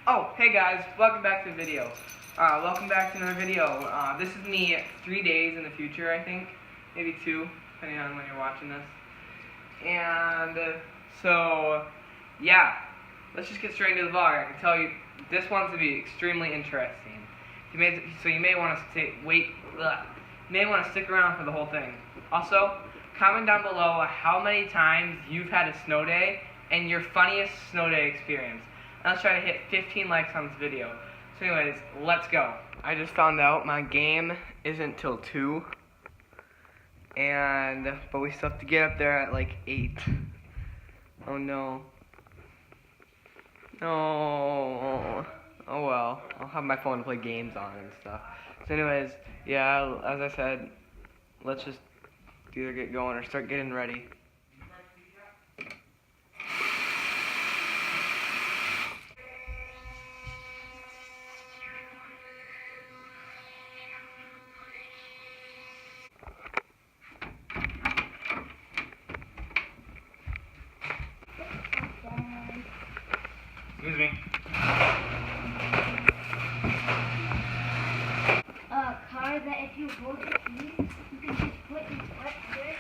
Oh, hey guys, welcome back to the video. Welcome back to another video. This is me 3 days in the future, I think. Maybe 2, depending on when you're watching this. And, so, yeah. Let's just get straight into the vlog. I can tell you, this one's to be extremely interesting. You may want to stick around for the whole thing. Also, comment down below how many times you've had a snow day and your funniest snow day experience. And let's try to hit 15 likes on this video. So anyways, let's go. I just found out my game isn't till 2. But we still have to get up there at like 8. Oh no. No. Oh well. I'll have my phone to play games on and stuff. So anyways, yeah, as I said, let's just either get going or start getting ready. Excuse me. Car that if you hold the keys, you can just put your foot there.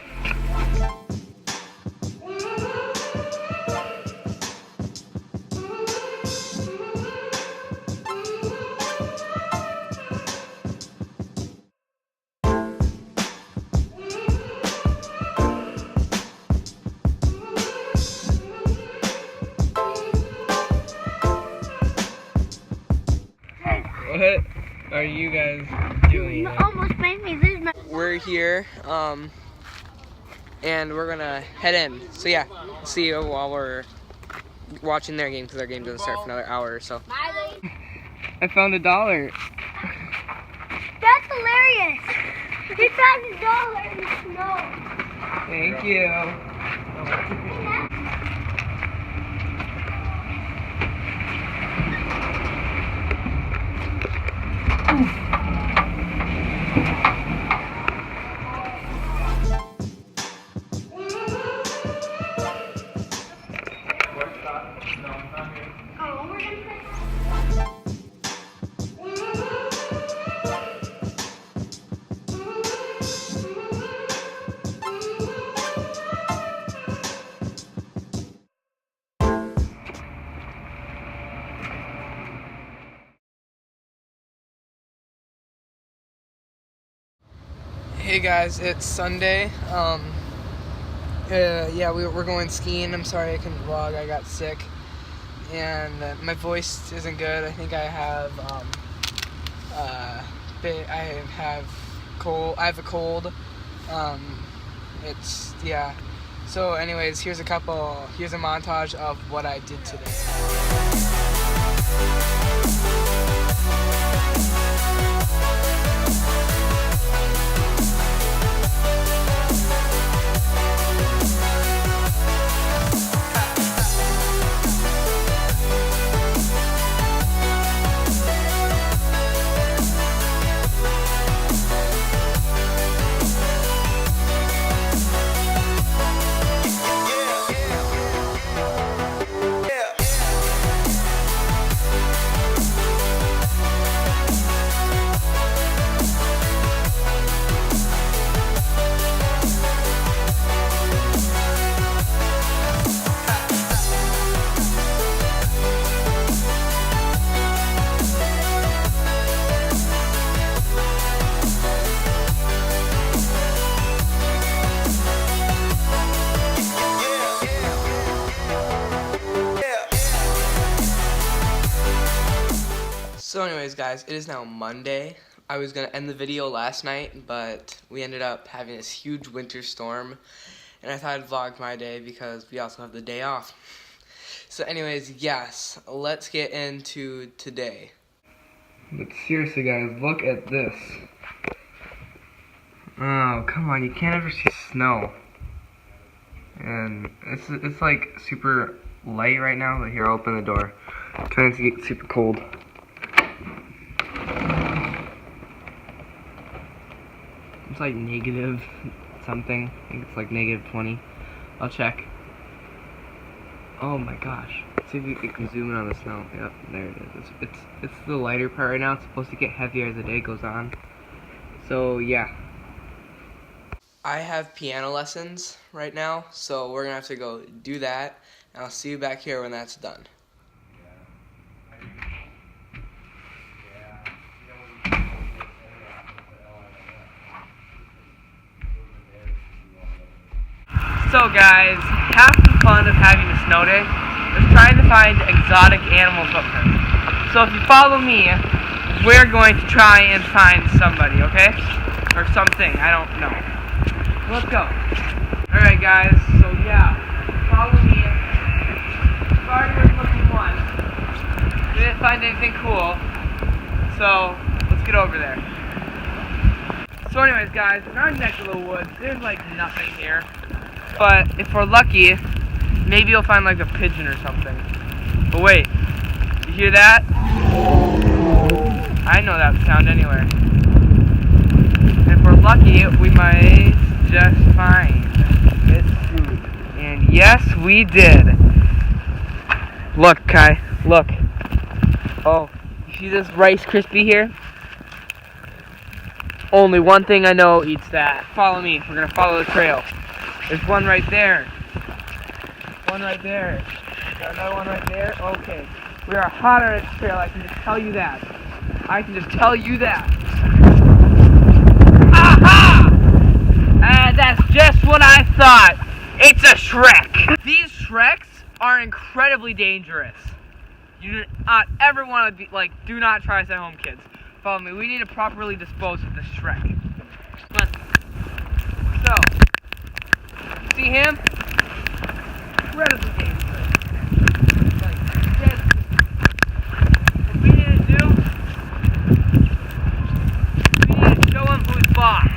What are you guys doing? You almost made me lose my. We're here, and we're gonna head in. So yeah, see you while we're watching their game, because their game doesn't start for another hour or so. I found $1. That's hilarious. He found $1 in the snow. Thank you. Hey guys, it's Sunday. Yeah, we're going skiing. I'm sorry I couldn't vlog. I got sick, and my voice isn't good. I think I have I have a cold. Yeah. So, anyways, here's a montage of what I did today. So anyways guys, it is now Monday. I was going to end the video last night, but we ended up having this huge winter storm, and I thought I'd vlog my day because we also have the day off. So anyways, yes, let's get into today. But seriously guys, look at this. Oh, come on, you can't ever see snow. And it's like super light right now, but here, I'll open the door. I'm trying to get super cold. It's like negative something. I think it's like -20. I'll check. Oh my gosh. see if you can zoom in on the snow. Yep, there it is. It's the lighter part right now. It's supposed to get heavier as the day goes on. So yeah. I have piano lessons right now, so we're gonna have to go do that, and I'll see you back here when that's done. So guys, half the fun of having a snow day is trying to find exotic animal footprints. So if you follow me, we're going to try and find somebody, okay? Or something, I don't know. Let's go. Alright guys, so yeah, follow me. Sorry we're looking one. We didn't find anything cool, so let's get over there. So anyways guys, in our neck of the woods, there's like nothing here. But if we're lucky, maybe you'll find like a pigeon or something. But wait, you hear that? I know that sound anywhere. If we're lucky, we might just find this food. And yes, we did. Look, Kai, look. Oh, you see this Rice Krispie here? Only one thing I know eats that. Follow me, we're gonna follow the trail. There's one right there. One right there. Got another one right there? Okay. We are hot on its trail, I can just tell you that. I can just tell you that. Aha! That's just what I thought. It's a Shrek. These Shreks are incredibly dangerous. You do not ever want to be, like, do not try this at home, kids. Follow me. We need to properly dispose of this Shrek. Come on. So, see him? Incredibly dangerous. Like, dead. What we need to do, we need to show him who's boss.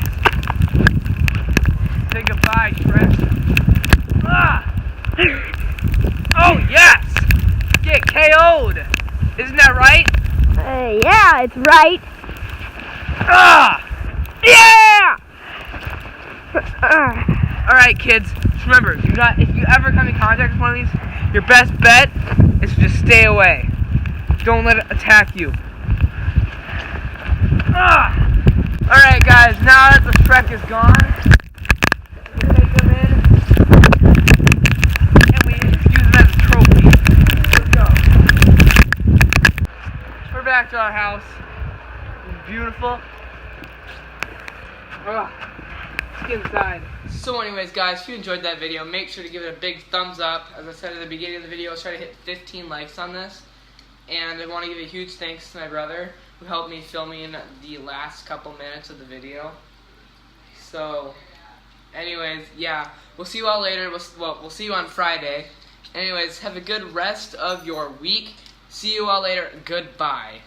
Say goodbye, Shrek. Ah! Oh, yes! Get KO'd! Isn't that right? Yeah, it's right. Ah! Yeah! Alright kids, just remember, if you ever come in contact with one of these, your best bet is to just stay away. Don't let it attack you. Alright guys, now that the Shrek is gone, we take them in, and we use them as a trophy. Let's go. We're back to our house. It's beautiful. Let's get inside. So anyways guys, if you enjoyed that video, make sure to give it a big thumbs up. As I said at the beginning of the video, let's try to hit 15 likes on this. And I want to give a huge thanks to my brother who helped me filming the last couple minutes of the video. So anyways, yeah, we'll see you all later. We'll see you on Friday. Anyways, have a good rest of your week. See you all later. Goodbye.